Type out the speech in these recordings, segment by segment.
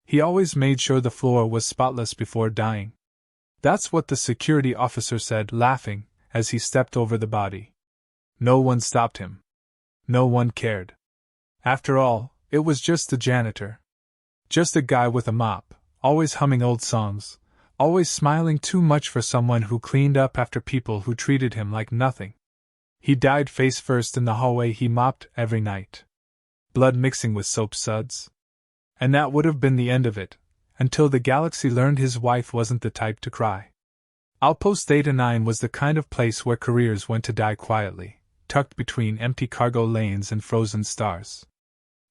He always made sure the floor was spotless before dying. That's what the security officer said, laughing, as he stepped over the body. No one stopped him. No one cared. After all, it was just the janitor. Just a guy with a mop, always humming old songs, always smiling too much for someone who cleaned up after people who treated him like nothing. He died face first in the hallway he mopped every night. Blood mixing with soap suds. And that would have been the end of it, until the galaxy learned his wife wasn't the type to cry. Outpost Theta 9 was the kind of place where careers went to die quietly, tucked between empty cargo lanes and frozen stars.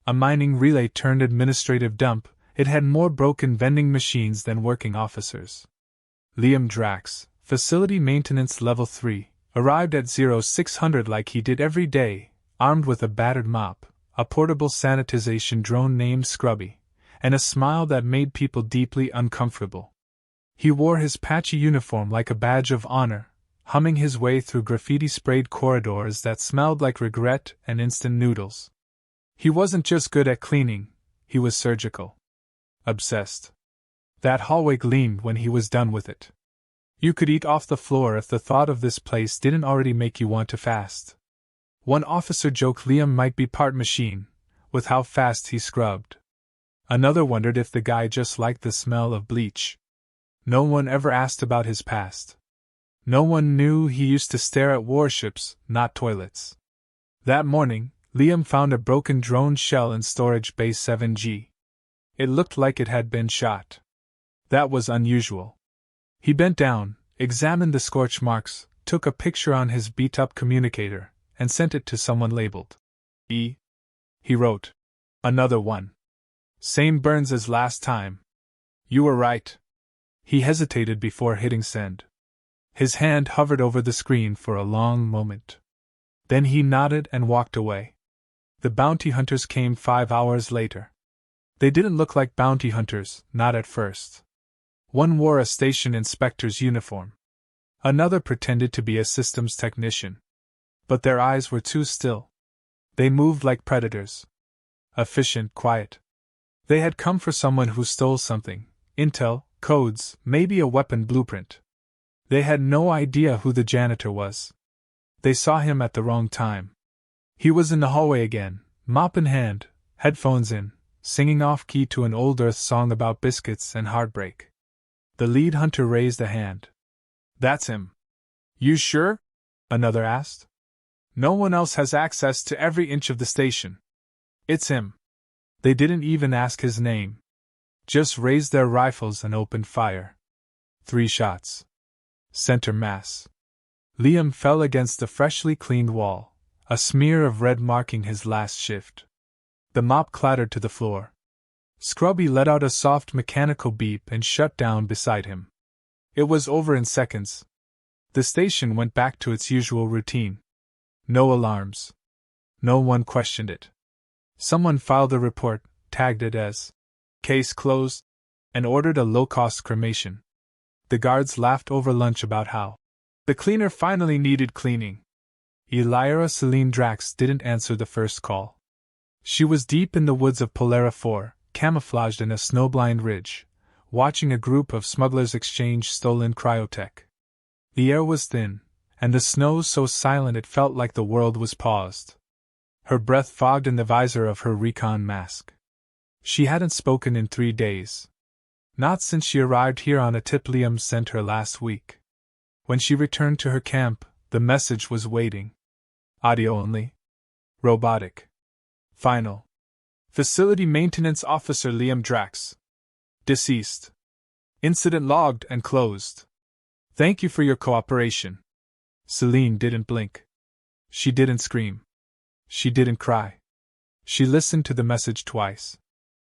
A mining relay turned administrative dump, it had more broken vending machines than working officers. Liam Drax, Facility Maintenance Level 3, arrived at 0600 like he did every day, armed with a battered mop, a portable sanitization drone named Scrubby, and a smile that made people deeply uncomfortable. He wore his patchy uniform like a badge of honor, humming his way through graffiti-sprayed corridors that smelled like regret and instant noodles. He wasn't just good at cleaning, he was surgical. Obsessed. That hallway gleamed when he was done with it. You could eat off the floor if the thought of this place didn't already make you want to fast. One officer joked Liam might be part machine, with how fast he scrubbed. Another wondered if the guy just liked the smell of bleach. No one ever asked about his past. No one knew he used to stare at warships, not toilets. That morning, Liam found a broken drone shell in Storage Bay 7G. It looked like it had been shot. That was unusual. He bent down, examined the scorch marks, took a picture on his beat-up communicator, and sent it to someone labeled E. He wrote, "Another one. Same burns as last time. You were right." He hesitated before hitting send. His hand hovered over the screen for a long moment. Then he nodded and walked away. The bounty hunters came 5 hours later. They didn't look like bounty hunters, not at first. One wore a station inspector's uniform. Another pretended to be a systems technician. But their eyes were too still. They moved like predators. Efficient, quiet. They had come for someone who stole something, intel, codes, maybe a weapon blueprint. They had no idea who the janitor was. They saw him at the wrong time. He was in the hallway again, mop in hand, headphones in, singing off-key to an old Earth song about biscuits and heartbreak. The lead hunter raised a hand. "That's him." "You sure?" another asked. "No one else has access to every inch of the station." "It's him." They didn't even ask his name. Just raised their rifles and opened fire. 3 shots. Center mass. Liam fell against the freshly cleaned wall, a smear of red marking his last shift. The mop clattered to the floor. Scrubby let out a soft mechanical beep and shut down beside him. It was over in seconds. The station went back to its usual routine. No alarms. No one questioned it. Someone filed a report, tagged it as "Case closed," and ordered a low-cost cremation. The guards laughed over lunch about how the cleaner finally needed cleaning. Elra Celine Drax didn't answer the first call. She was deep in the woods of Polera 4, camouflaged in a snowblind ridge, watching a group of smugglers exchange stolen cryotech. The air was thin, and the snow so silent it felt like the world was paused. Her breath fogged in the visor of her recon mask. She hadn't spoken in 3 days. Not since she arrived here on a tip Liam sent her last week. When she returned to her camp, the message was waiting. Audio only. Robotic. Final. Facility Maintenance Officer Liam Drax. Deceased. Incident logged and closed. Thank you for your cooperation. Celine didn't blink. She didn't scream. She didn't cry. She listened to the message twice.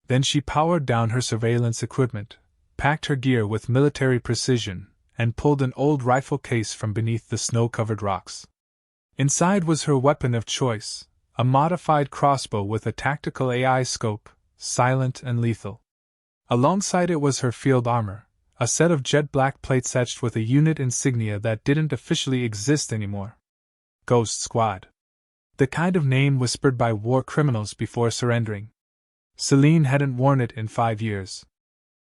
Then she powered down her surveillance equipment, packed her gear with military precision, and pulled an old rifle case from beneath the snow-covered rocks. Inside was her weapon of choice, a modified crossbow with a tactical AI scope, silent and lethal. Alongside it was her field armor, a set of jet black plates etched with a unit insignia that didn't officially exist anymore. Ghost Squad. The kind of name whispered by war criminals before surrendering. Celine hadn't worn it in 5 years.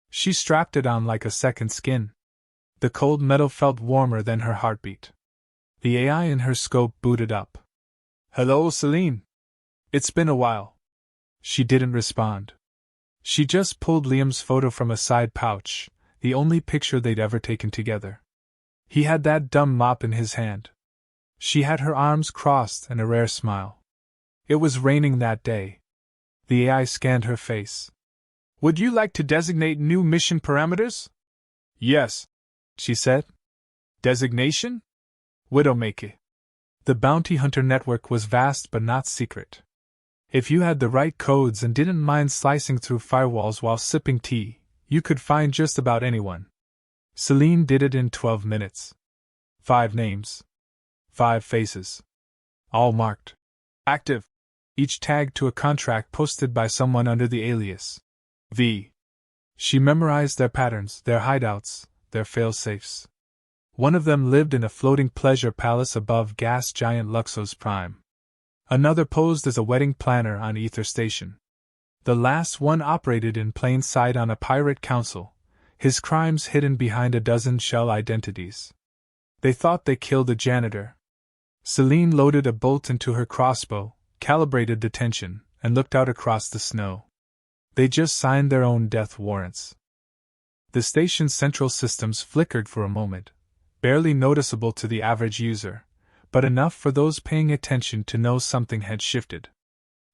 She strapped it on like a second skin. The cold metal felt warmer than her heartbeat. The AI in her scope booted up. "Hello, Celine. It's been a while." She didn't respond. She just pulled Liam's photo from a side pouch, the only picture they'd ever taken together. He had that dumb mop in his hand. She had her arms crossed and a rare smile. It was raining that day. The AI scanned her face. "Would you like to designate new mission parameters?" "Yes," she said. "Designation?" "Widowmaker." The bounty hunter network was vast but not secret. If you had the right codes and didn't mind slicing through firewalls while sipping tea, you could find just about anyone. Celine did it in 12 minutes. 5 names. 5 faces. All marked active, each tagged to a contract posted by someone under the alias V. She memorized their patterns, their hideouts, their fail-safes. One of them lived in a floating pleasure palace above gas giant Luxo's prime. Another posed as a wedding planner on Ether Station. The last one operated in plain sight on a pirate council, his crimes hidden behind a dozen shell identities. They thought they killed the janitor. Celine loaded a bolt into her crossbow, calibrated the tension, and looked out across the snow. They just signed their own death warrants. The station's central systems flickered for a moment, barely noticeable to the average user, but enough for those paying attention to know something had shifted.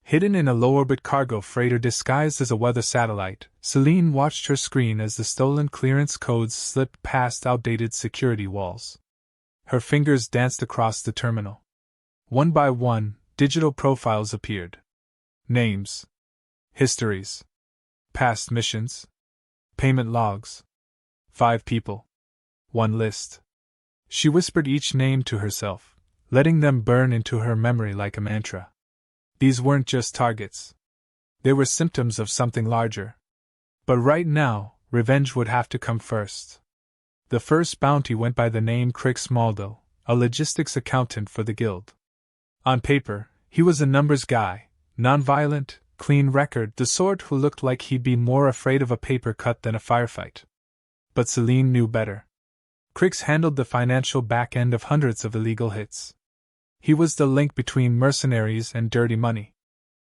Hidden in a low-orbit cargo freighter disguised as a weather satellite, Celine watched her screen as the stolen clearance codes slipped past outdated security walls. Her fingers danced across the terminal. One by one, digital profiles appeared. Names. Histories. Past missions. Payment logs. 5 people. 1 list. She whispered each name to herself, letting them burn into her memory like a mantra. These weren't just targets. They were symptoms of something larger. But right now, revenge would have to come first. The first bounty went by the name Crix Maldo, a logistics accountant for the guild. On paper, he was a numbers guy, nonviolent, clean record, the sort who looked like he'd be more afraid of a paper cut than a firefight. But Celine knew better. Crix handled the financial back end of hundreds of illegal hits. He was the link between mercenaries and dirty money.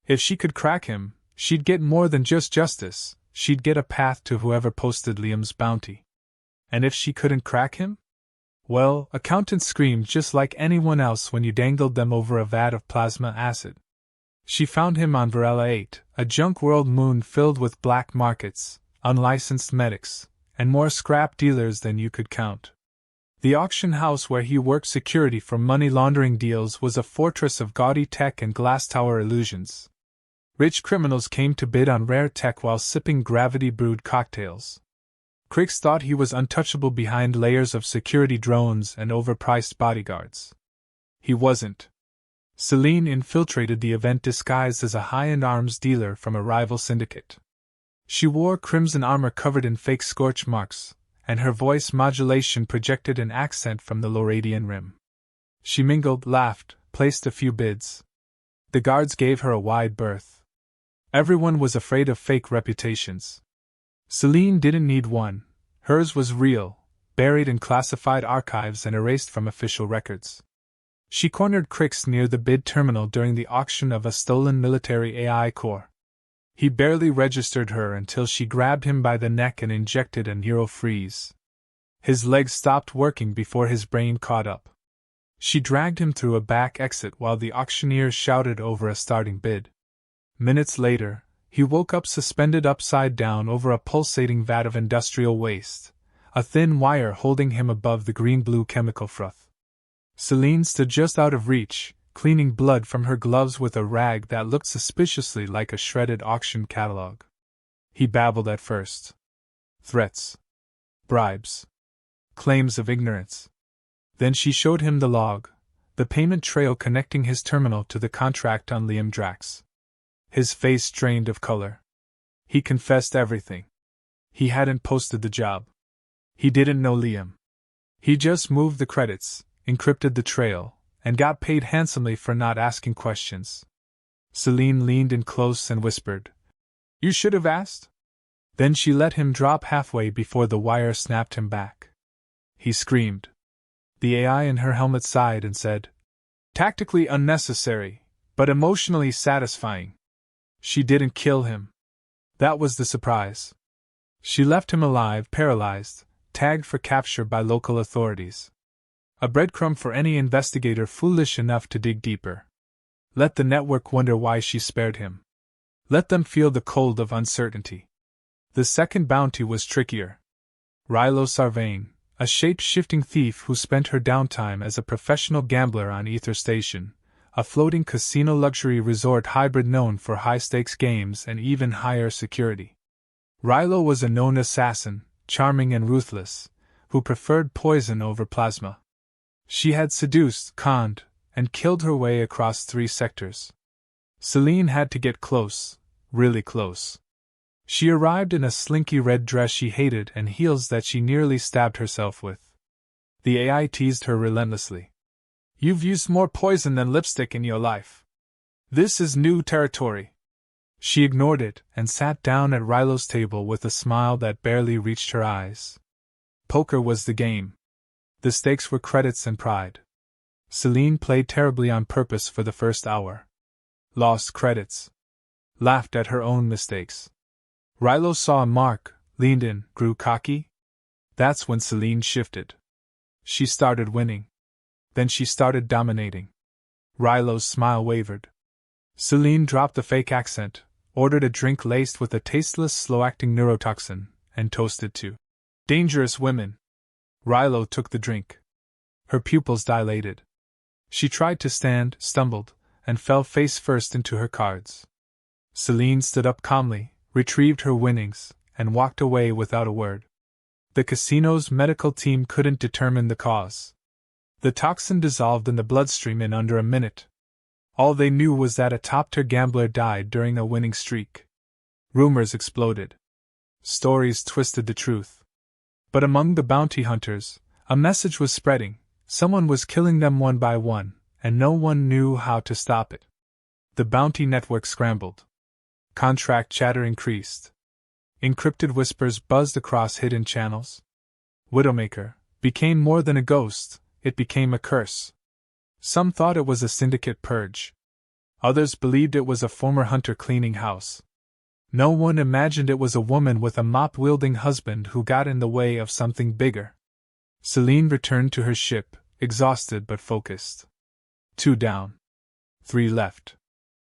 If she could crack him, she'd get more than just justice, she'd get a path to whoever posted Liam's bounty. And if she couldn't crack him? Well, accountants screamed just like anyone else when you dangled them over a vat of plasma acid. She found him on Varela 8, a junk world moon filled with black markets, unlicensed medics, and more scrap dealers than you could count. The auction house where he worked security for money laundering deals was a fortress of gaudy tech and glass tower illusions. Rich criminals came to bid on rare tech while sipping gravity-brewed cocktails. Crix thought he was untouchable behind layers of security drones and overpriced bodyguards. He wasn't. Celine infiltrated the event disguised as a high-end arms dealer from a rival syndicate. She wore crimson armor covered in fake scorch marks, and her voice modulation projected an accent from the Loradian rim. She mingled, laughed, placed a few bids. The guards gave her a wide berth. Everyone was afraid of fake reputations. Celine didn't need one. Hers was real, buried in classified archives and erased from official records. She cornered Crix near the bid terminal during the auction of a stolen military AI core. He barely registered her until she grabbed him by the neck and injected a neuro-freeze. His legs stopped working before his brain caught up. She dragged him through a back exit while the auctioneer shouted over a starting bid. Minutes later, he woke up suspended upside down over a pulsating vat of industrial waste, a thin wire holding him above the green-blue chemical froth. Celine stood just out of reach, cleaning blood from her gloves with a rag that looked suspiciously like a shredded auction catalog. He babbled at first. Threats. Bribes. Claims of ignorance. Then she showed him the log, the payment trail connecting his terminal to the contract on Liam Drax. His face drained of color. He confessed everything. He hadn't posted the job. He didn't know Liam. He just moved the credits, encrypted the trail, and got paid handsomely for not asking questions. Celine leaned in close and whispered, You should have asked. Then she let him drop halfway before the wire snapped him back. He screamed. The AI in her helmet sighed and said, "Tactically unnecessary, but emotionally satisfying." She didn't kill him. That was the surprise. She left him alive, paralyzed, tagged for capture by local authorities. A breadcrumb for any investigator foolish enough to dig deeper. Let the network wonder why she spared him. Let them feel the cold of uncertainty. The second bounty was trickier. Rilo Sarvain, a shape-shifting thief who spent her downtime as a professional gambler on Ether Station, a floating casino luxury resort hybrid known for high-stakes games and even higher security. Rilo was a known assassin, charming and ruthless, who preferred poison over plasma. She had seduced, conned, and killed her way across 3 sectors. Celine had to get close, really close. She arrived in a slinky red dress she hated and heels that she nearly stabbed herself with. The AI teased her relentlessly. You've used more poison than lipstick in your life. This is new territory. She ignored it and sat down at Rilo's table with a smile that barely reached her eyes. Poker was the game. The stakes were credits and pride. Celine played terribly on purpose for the first hour. Lost credits. Laughed at her own mistakes. Rilo saw a mark, leaned in, grew cocky. That's when Celine shifted. She started winning. Then she started dominating. Rilo's smile wavered. Celine dropped the fake accent, ordered a drink laced with a tasteless, slow-acting neurotoxin, and toasted to dangerous women. Rilo took the drink. Her pupils dilated. She tried to stand, stumbled, and fell face first into her cards. Celine stood up calmly, retrieved her winnings, and walked away without a word. The casino's medical team couldn't determine the cause. The toxin dissolved in the bloodstream in under a minute. All they knew was that a top-tier gambler died during a winning streak. Rumors exploded. Stories twisted the truth. But among the bounty hunters, a message was spreading. Someone was killing them one by one, and no one knew how to stop it. The bounty network scrambled. Contract chatter increased. Encrypted whispers buzzed across hidden channels. Widowmaker became more than a ghost, it became a curse. Some thought it was a syndicate purge. Others believed it was a former hunter cleaning house. No one imagined it was a woman with a mop-wielding husband who got in the way of something bigger. Celine returned to her ship, exhausted but focused. 2 down. 3 left.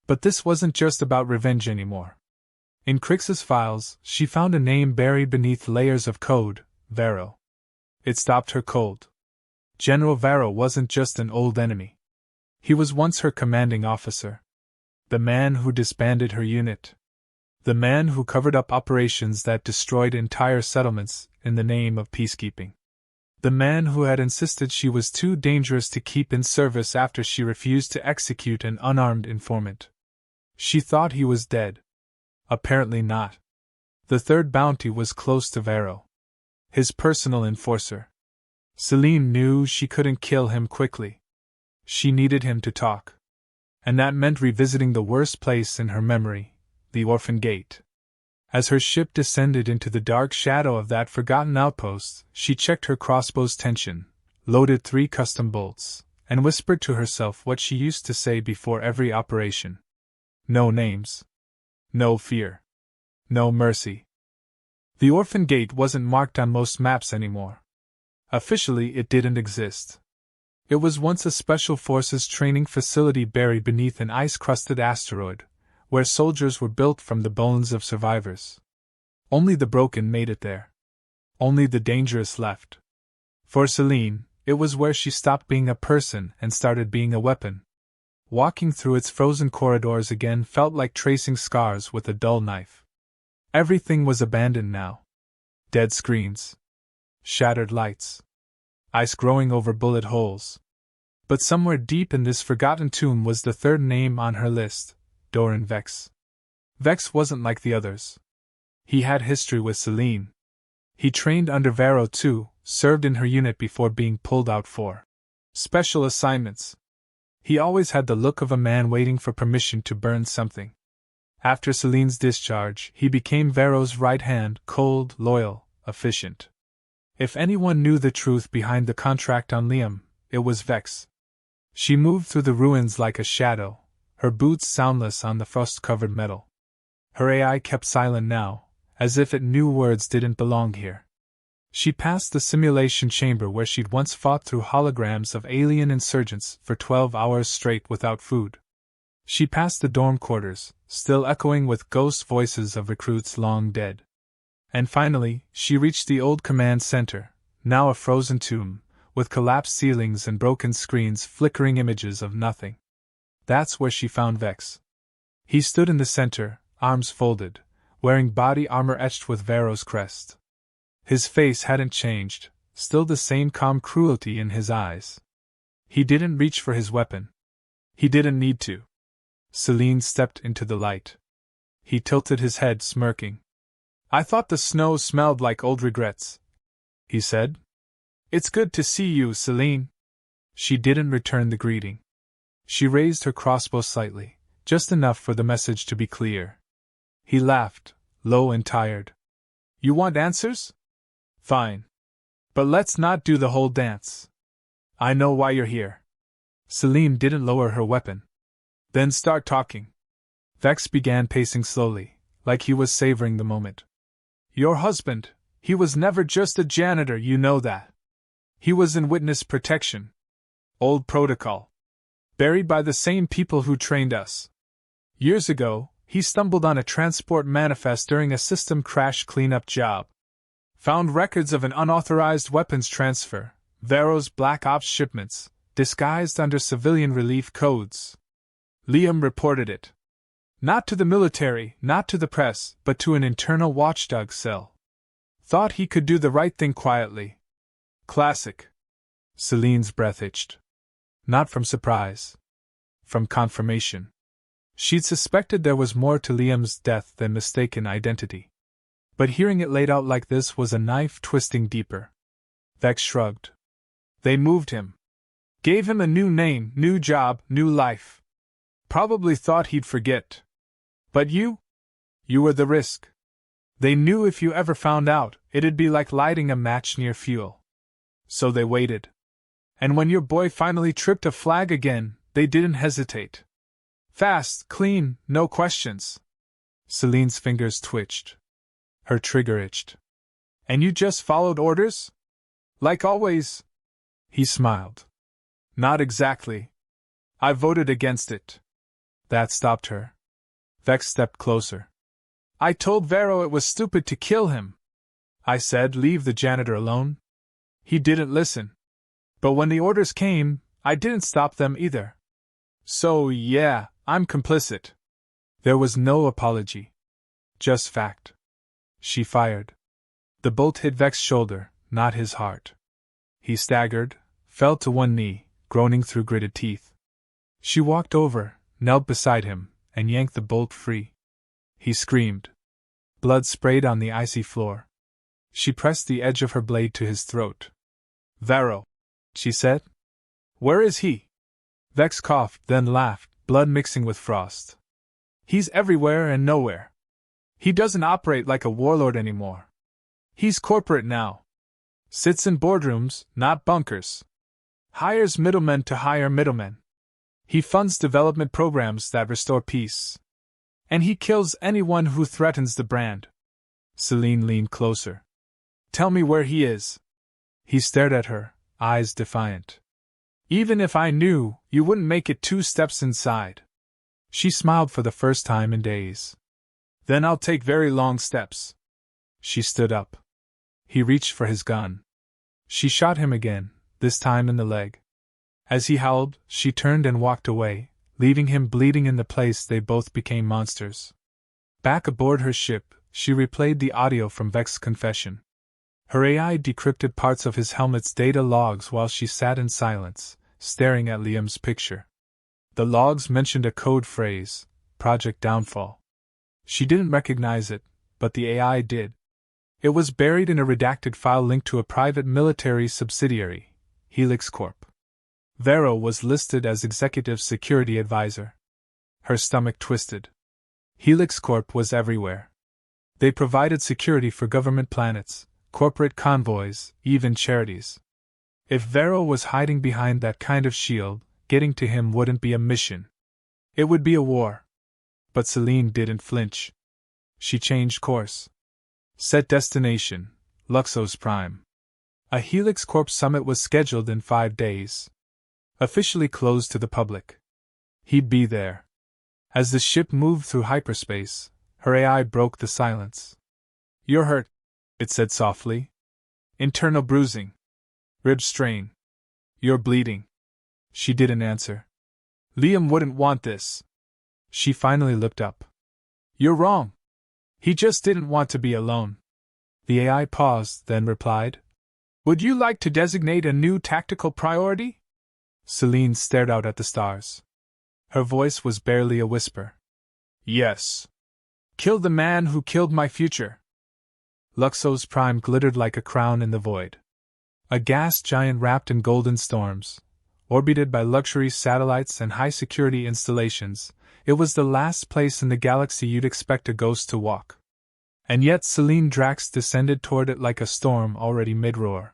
But this wasn't just about revenge anymore. In Crix's files, she found a name buried beneath layers of code, Varro. It stopped her cold. General Varro wasn't just an old enemy. He was once her commanding officer. The man who disbanded her unit. The man who covered up operations that destroyed entire settlements in the name of peacekeeping. The man who had insisted she was too dangerous to keep in service after she refused to execute an unarmed informant. She thought he was dead. Apparently not. The third bounty was close to Varro. His personal enforcer. Celine knew she couldn't kill him quickly. She needed him to talk. And that meant revisiting the worst place in her memory, the orphan gate. As her ship descended into the dark shadow of that forgotten outpost, she checked her crossbow's tension, loaded 3 custom bolts, and whispered to herself what she used to say before every operation. No names. No fear. No mercy. The orphan gate wasn't marked on most maps anymore. Officially, it didn't exist. It was once a special forces training facility buried beneath an ice-crusted asteroid, where soldiers were built from the bones of survivors. Only the broken made it there. Only the dangerous left. For Celine, it was where she stopped being a person and started being a weapon. Walking through its frozen corridors again felt like tracing scars with a dull knife. Everything was abandoned now. Dead screens. Shattered lights. Ice growing over bullet holes. But somewhere deep in this forgotten tomb was the third name on her list, Doran Vex. Vex wasn't like the others. He had history with Celine. He trained under Varro too, served in her unit before being pulled out for special assignments. He always had the look of a man waiting for permission to burn something. After Celine's discharge, he became Vero's right hand, cold, loyal, efficient. If anyone knew the truth behind the contract on Liam, it was Vex. She moved through the ruins like a shadow, her boots soundless on the frost-covered metal. Her AI kept silent now, as if it knew words didn't belong here. She passed the simulation chamber where she'd once fought through holograms of alien insurgents for 12 hours straight without food. She passed the dorm quarters, still echoing with ghost voices of recruits long dead. And finally, she reached the old command center, now a frozen tomb, with collapsed ceilings and broken screens flickering images of nothing. That's where she found Vex. He stood in the center, arms folded, wearing body armor etched with Vero's crest. His face hadn't changed, still the same calm cruelty in his eyes. He didn't reach for his weapon. He didn't need to. Celine stepped into the light. He tilted his head, smirking. "I thought the snow smelled like old regrets," he said. "It's good to see you, Celine." She didn't return the greeting. She raised her crossbow slightly, just enough for the message to be clear. He laughed, low and tired. "You want answers? Fine. But let's not do the whole dance. I know why you're here." Celine didn't lower her weapon. "Then start talking." Vex began pacing slowly, like he was savoring the moment. "Your husband, he was never just a janitor, you know that. He was in witness protection. Old protocol. Buried by the same people who trained us. Years ago, he stumbled on a transport manifest during a system crash cleanup job. Found records of an unauthorized weapons transfer, Vero's Black Ops shipments, disguised under civilian relief codes. Liam reported it. Not to the military, not to the press, but to an internal watchdog cell. Thought he could do the right thing quietly. Classic." Celine's breath itched. Not from surprise. From confirmation. She'd suspected there was more to Liam's death than mistaken identity. But hearing it laid out like this was a knife twisting deeper. Vex shrugged. "They moved him. Gave him a new name, new job, new life. Probably thought he'd forget. But you were the risk. They knew if you ever found out, it'd be like lighting a match near fuel. So they waited. And when your boy finally tripped a flag again, they didn't hesitate. Fast, clean, no questions." Celine's fingers twitched. Her trigger itched. "And you just followed orders? Like always?" He smiled. "Not exactly. I voted against it." That stopped her. Vex stepped closer. "I told Vero it was stupid to kill him. I said, leave the janitor alone. He didn't listen. But when the orders came, I didn't stop them either. So, yeah, I'm complicit." There was no apology. Just fact. She fired. The bolt hit Vex's shoulder, not his heart. He staggered, fell to one knee, groaning through gritted teeth. She walked over, knelt beside him, and yanked the bolt free. He screamed. Blood sprayed on the icy floor. She pressed the edge of her blade to his throat. "Vero," she said. "Where is he?" Vex coughed, then laughed, blood mixing with frost. "He's everywhere and nowhere. He doesn't operate like a warlord anymore. He's corporate now. Sits in boardrooms, not bunkers. Hires middlemen to hire middlemen. He funds development programs that restore peace. And he kills anyone who threatens the brand." Celine leaned closer. "Tell me where he is." He stared at her, eyes defiant. "Even if I knew, you wouldn't make it 2 steps inside." She smiled for the first time in days. "Then I'll take very long steps." She stood up. He reached for his gun. She shot him again, this time in the leg. As he howled, she turned and walked away, leaving him bleeding in the place they both became monsters. Back aboard her ship, she replayed the audio from Vex's confession. Her AI decrypted parts of his helmet's data logs while she sat in silence, staring at Liam's picture. The logs mentioned a code phrase, Project Downfall. She didn't recognize it, but the AI did. It was buried in a redacted file linked to a private military subsidiary, Helix Corp. Vero was listed as Executive Security Advisor. Her stomach twisted. Helix Corp was everywhere. They provided security for government planets, corporate convoys, even charities. If Vero was hiding behind that kind of shield, getting to him wouldn't be a mission. It would be a war. But Celine didn't flinch. She changed course. Set destination, Luxos Prime. A Helix Corp summit was scheduled in 5 days. Officially closed to the public. He'd be there. As the ship moved through hyperspace, her AI broke the silence. "You're hurt," it said softly. "Internal bruising. Rib strain. You're bleeding." She didn't answer. "Liam wouldn't want this." She finally looked up. "You're wrong. He just didn't want to be alone." The AI paused, then replied, "Would you like to designate a new tactical priority?" Celine stared out at the stars. Her voice was barely a whisper. "Yes. Kill the man who killed my future." Luxos Prime glittered like a crown in the void. A gas giant wrapped in golden storms, orbited by luxury satellites and high-security installations, it was the last place in the galaxy you'd expect a ghost to walk. And yet Celine Drax descended toward it like a storm already mid-roar.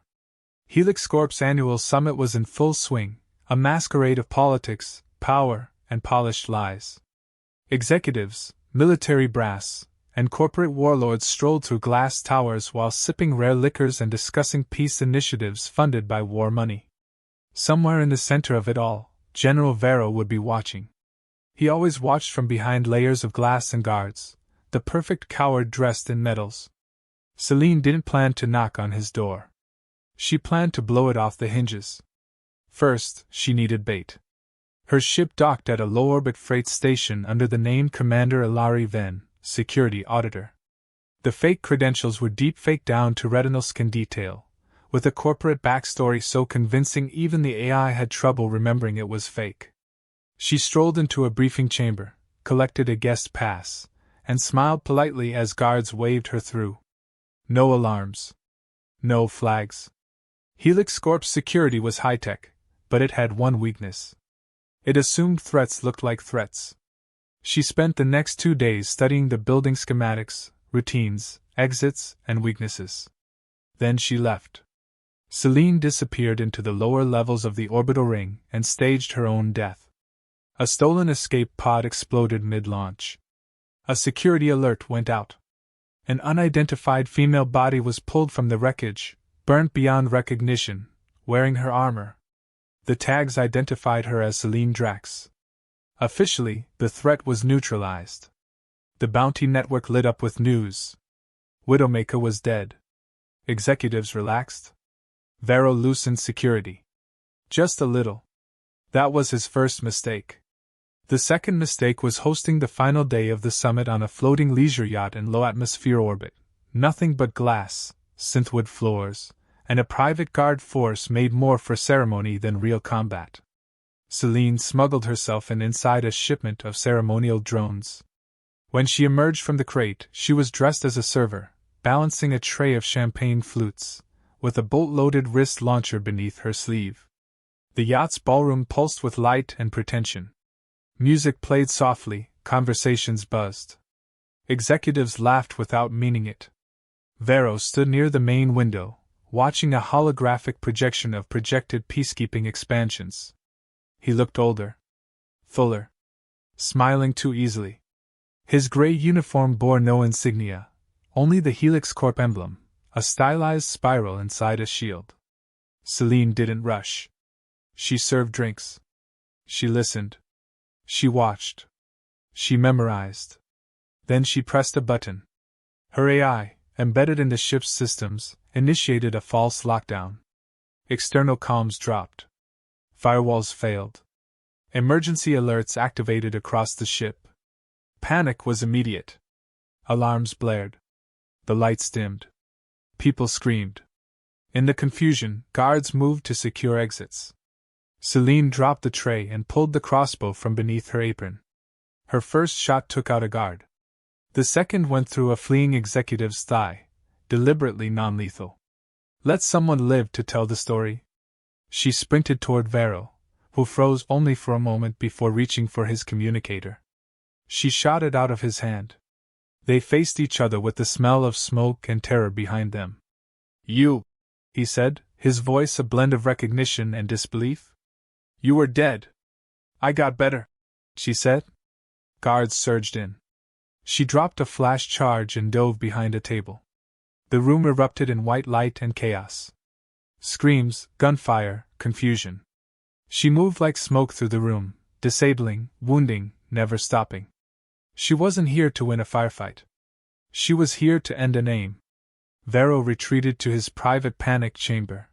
Helix Corp's annual summit was in full swing, a masquerade of politics, power, and polished lies. Executives, military brass, and corporate warlords strolled through glass towers while sipping rare liquors and discussing peace initiatives funded by war money. Somewhere in the center of it all, General Vero would be watching. He always watched from behind layers of glass and guards, the perfect coward dressed in metals. Celine didn't plan to knock on his door. She planned to blow it off the hinges. First, she needed bait. Her ship docked at a low-orbit freight station under the name Commander Ilari Ven, security auditor. The fake credentials were deep-faked down to retinal skin detail, with a corporate backstory so convincing even the AI had trouble remembering it was fake. She strolled into a briefing chamber, collected a guest pass, and smiled politely as guards waved her through. No alarms. No flags. Helix Corp's security was high-tech, but it had one weakness. It assumed threats looked like threats. She spent the next 2 days studying the building schematics, routines, exits, and weaknesses. Then she left. Celine disappeared into the lower levels of the orbital ring and staged her own death. A stolen escape pod exploded mid-launch. A security alert went out. An unidentified female body was pulled from the wreckage, burnt beyond recognition, wearing her armor. The tags identified her as Celine Drax. Officially, the threat was neutralized. The bounty network lit up with news. Widowmaker was dead. Executives relaxed. Vero loosened security. Just a little. That was his first mistake. The second mistake was hosting the final day of the summit on a floating leisure yacht in low-atmosphere orbit. Nothing but glass, synthwood floors, and a private guard force made more for ceremony than real combat. Celine smuggled herself inside a shipment of ceremonial drones. When she emerged from the crate, she was dressed as a server, balancing a tray of champagne flutes, with a bolt-loaded wrist launcher beneath her sleeve. The yacht's ballroom pulsed with light and pretension. Music played softly, conversations buzzed. Executives laughed without meaning it. Vero stood near the main window, watching a holographic projection of projected peacekeeping expansions. He looked older. Fuller. Smiling too easily. His gray uniform bore no insignia, only the Helix Corp emblem, a stylized spiral inside a shield. Celine didn't rush. She served drinks. She listened. She watched. She memorized. Then she pressed a button. Her AI, embedded in the ship's systems, initiated a false lockdown. External comms dropped. Firewalls failed. Emergency alerts activated across the ship. Panic was immediate. Alarms blared. The lights dimmed. People screamed. In the confusion, guards moved to secure exits. Celine dropped the tray and pulled the crossbow from beneath her apron. Her first shot took out a guard. The second went through a fleeing executive's thigh, deliberately non-lethal. Let someone live to tell the story. She sprinted toward Vero, who froze only for a moment before reaching for his communicator. She shot it out of his hand. They faced each other with the smell of smoke and terror behind them. You, he said, his voice a blend of recognition and disbelief. You were dead. I got better, she said. Guards surged in. She dropped a flash charge and dove behind a table. The room erupted in white light and chaos. Screams, gunfire, confusion. She moved like smoke through the room, disabling, wounding, never stopping. She wasn't here to win a firefight. She was here to end an aim. Vero retreated to his private panic chamber.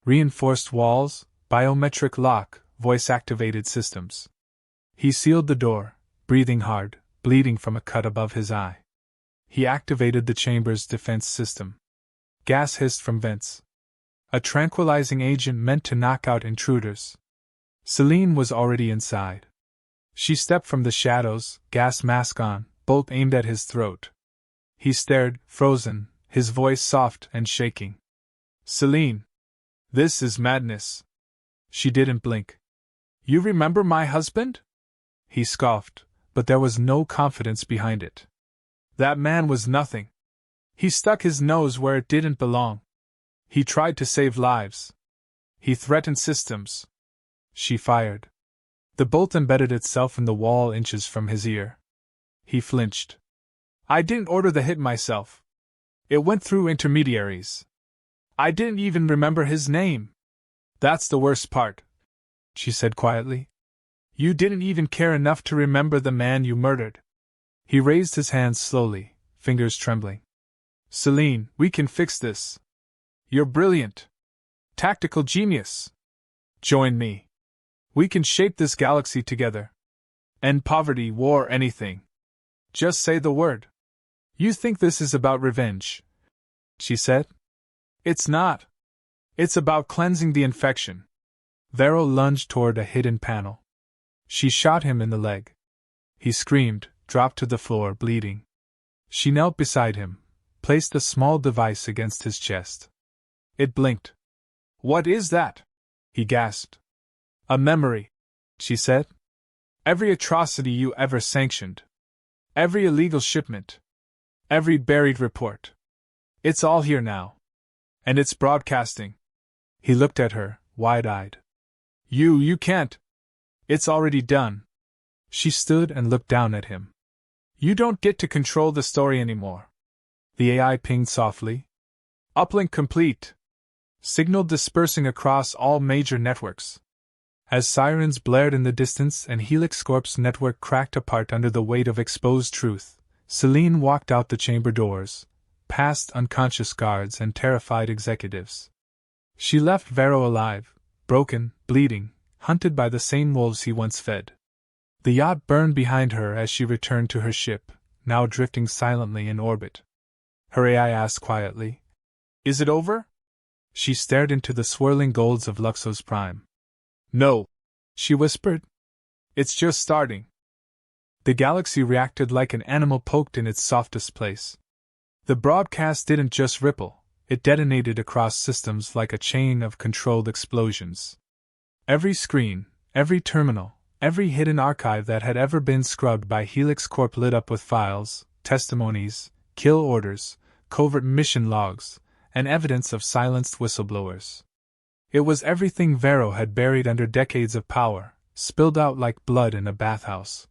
Reinforced walls, biometric lock, voice-activated systems. He sealed the door, breathing hard, bleeding from a cut above his eye. He activated the chamber's defense system. Gas hissed from vents. A tranquilizing agent meant to knock out intruders. Celine was already inside. She stepped from the shadows, gas mask on, bolt aimed at his throat. He stared, frozen, his voice soft and shaking. Celine! This is madness. She didn't blink. You remember my husband? He scoffed, but there was no confidence behind it. That man was nothing. He stuck his nose where it didn't belong. He tried to save lives. He threatened systems. She fired. The bolt embedded itself in the wall inches from his ear. He flinched. I didn't order the hit myself. It went through intermediaries. I didn't even remember his name. That's the worst part, she said quietly. You didn't even care enough to remember the man you murdered. He raised his hands slowly, fingers trembling. Celine, we can fix this. You're brilliant. Tactical genius. Join me. We can shape this galaxy together. End poverty, war, anything. Just say the word. You think this is about revenge, she said. It's not. It's about cleansing the infection. Vero lunged toward a hidden panel. She shot him in the leg. He screamed, dropped to the floor, bleeding. She knelt beside him, placed a small device against his chest. It blinked. What is that? He gasped. A memory, she said. Every atrocity you ever sanctioned. Every illegal shipment. Every buried report. It's all here now. And it's broadcasting. He looked at her, wide-eyed. You can't. It's already done. She stood and looked down at him. You don't get to control the story anymore. The AI pinged softly. Uplink complete. Signal dispersing across all major networks. As sirens blared in the distance and Helix Corp's network cracked apart under the weight of exposed truth, Celine walked out the chamber doors, past unconscious guards and terrified executives. She left Vero alive, broken, bleeding, hunted by the same wolves he once fed. The yacht burned behind her as she returned to her ship, now drifting silently in orbit. Her AI asked quietly, Is it over? She stared into the swirling golds of Luxos Prime. No, she whispered. It's just starting. The galaxy reacted like an animal poked in its softest place. The broadcast didn't just ripple, it detonated across systems like a chain of controlled explosions. Every screen, every terminal, every hidden archive that had ever been scrubbed by Helix Corp lit up with files, testimonies, kill orders, covert mission logs, and evidence of silenced whistleblowers. It was everything Vero had buried under decades of power, spilled out like blood in a bathhouse.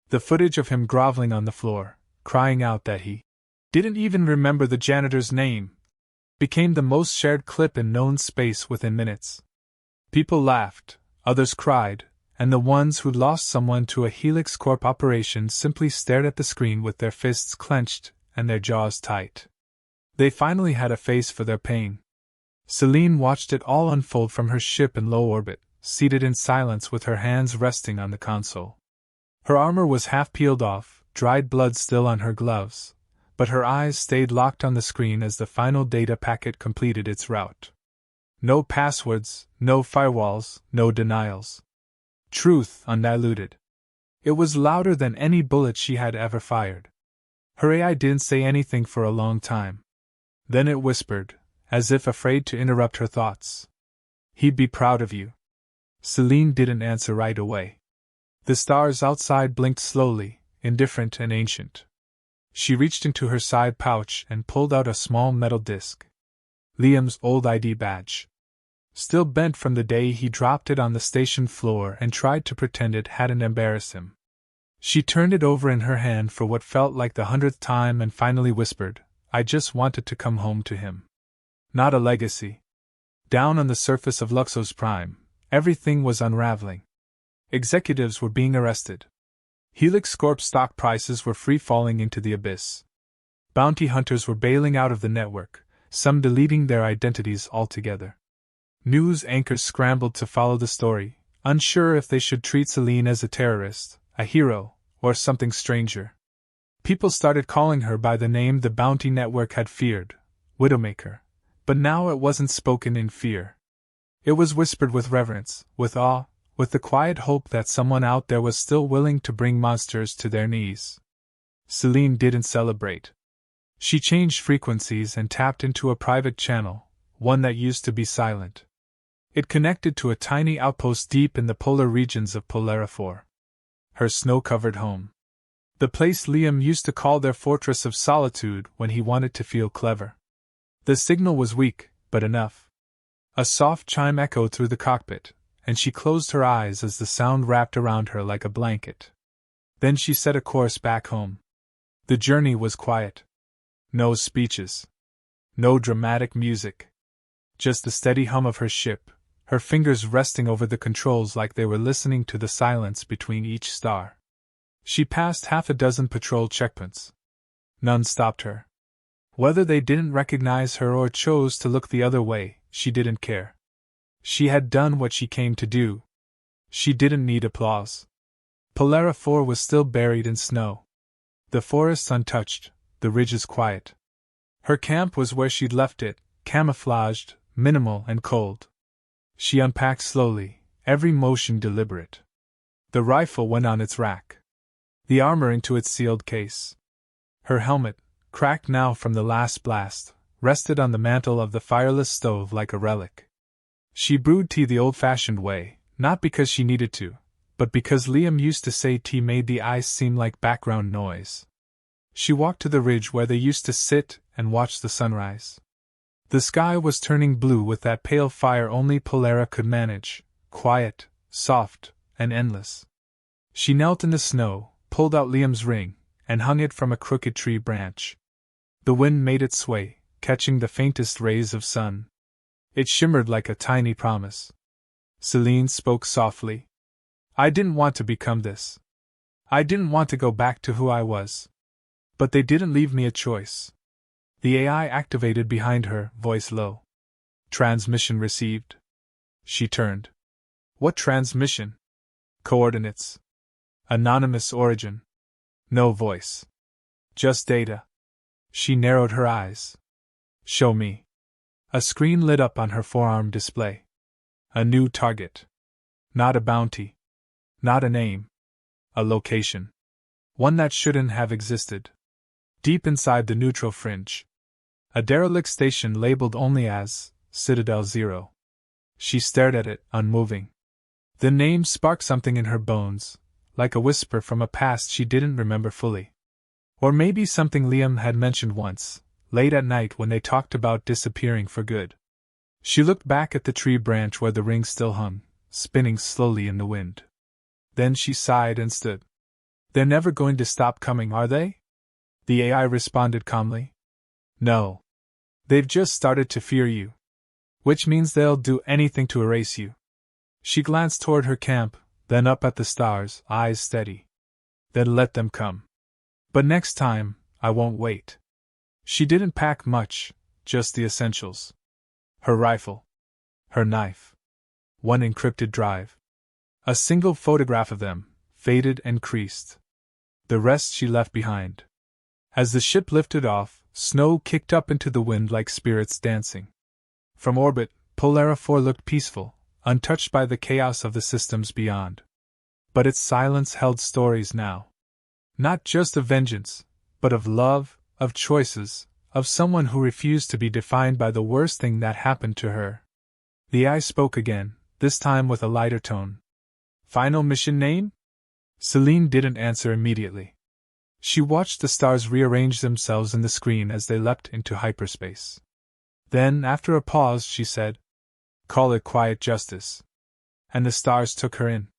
The footage of him groveling on the floor, crying out that he didn't even remember the janitor's name, became the most shared clip in known space within minutes. People laughed, others cried, and the ones who'd lost someone to a Helix Corp operation simply stared at the screen with their fists clenched and their jaws tight. They finally had a face for their pain. Celine watched it all unfold from her ship in low orbit, seated in silence with her hands resting on the console. Her armor was half peeled off, dried blood still on her gloves, but her eyes stayed locked on the screen as the final data packet completed its route. No passwords, no firewalls, no denials. Truth undiluted. It was louder than any bullet she had ever fired. Her AI didn't say anything for a long time. Then it whispered, as if afraid to interrupt her thoughts. He'd be proud of you. Celine didn't answer right away. The stars outside blinked slowly, indifferent and ancient. She reached into her side pouch and pulled out a small metal disc. Liam's old ID badge. Still bent from the day he dropped it on the station floor and tried to pretend it hadn't embarrassed him. She turned it over in her hand for what felt like the 100th time and finally whispered, "I just wanted to come home to him." Not a legacy. Down on the surface of Luxos Prime, everything was unraveling. Executives were being arrested. Helix Corp stock prices were free-falling into the abyss. Bounty hunters were bailing out of the network, some deleting their identities altogether. News anchors scrambled to follow the story, unsure if they should treat Celine as a terrorist, a hero, or something stranger. People started calling her by the name the Bounty Network had feared, Widowmaker, but now it wasn't spoken in fear. It was whispered with reverence, with awe, with the quiet hope that someone out there was still willing to bring monsters to their knees. Celine didn't celebrate. She changed frequencies and tapped into a private channel, one that used to be silent. It connected to a tiny outpost deep in the polar regions of Polera 4. Her snow-covered home. The place Liam used to call their fortress of solitude when he wanted to feel clever. The signal was weak, but enough. A soft chime echoed through the cockpit, and she closed her eyes as the sound wrapped around her like a blanket. Then she set a course back home. The journey was quiet. No speeches. No dramatic music. Just the steady hum of her ship, her fingers resting over the controls like they were listening to the silence between each star. She passed half a dozen patrol checkpoints. None stopped her. Whether they didn't recognize her or chose to look the other way, she didn't care. She had done what she came to do. She didn't need applause. Polera 4 was still buried in snow. The forests untouched, the ridges quiet. Her camp was where she'd left it, camouflaged, minimal and cold. She unpacked slowly, every motion deliberate. The rifle went on its rack. The armor into its sealed case. Her helmet, cracked now from the last blast, rested on the mantle of the fireless stove like a relic. She brewed tea the old-fashioned way, not because she needed to, but because Liam used to say tea made the ice seem like background noise. She walked to the ridge where they used to sit and watch the sunrise. The sky was turning blue with that pale fire only Polera could manage, quiet, soft, and endless. She knelt in the snow, pulled out Liam's ring, and hung it from a crooked tree branch. The wind made it sway, catching the faintest rays of sun. It shimmered like a tiny promise. Celine spoke softly. "I didn't want to become this. I didn't want to go back to who I was. But they didn't leave me a choice." The AI activated behind her, voice low. "Transmission received." She turned. "What transmission?" "Coordinates. Anonymous origin. No voice. Just data." She narrowed her eyes. "Show me." A screen lit up on her forearm display. A new target. Not a bounty. Not a name. A location. One that shouldn't have existed. Deep inside the neutral fringe. A derelict station labeled only as Citadel Zero. She stared at it, unmoving. The name sparked something in her bones, like a whisper from a past she didn't remember fully. Or maybe something Liam had mentioned once, late at night when they talked about disappearing for good. She looked back at the tree branch where the ring still hung, spinning slowly in the wind. Then she sighed and stood. "They're never going to stop coming, are they?" The AI responded calmly. "No. They've just started to fear you. Which means they'll do anything to erase you." She glanced toward her camp, then up at the stars, eyes steady. "Then let them come. But next time, I won't wait." She didn't pack much, just the essentials. Her rifle. Her knife. One encrypted drive. A single photograph of them, faded and creased. The rest she left behind. As the ship lifted off, snow kicked up into the wind like spirits dancing. From orbit, Polera 4 looked peaceful, untouched by the chaos of the systems beyond. But its silence held stories now. Not just of vengeance, but of love, of choices, of someone who refused to be defined by the worst thing that happened to her. The eye spoke again, this time with a lighter tone. "Final mission name?" Celine didn't answer immediately. She watched the stars rearrange themselves in the screen as they leapt into hyperspace. Then, after a pause, she said, "Call it quiet justice." And the stars took her in.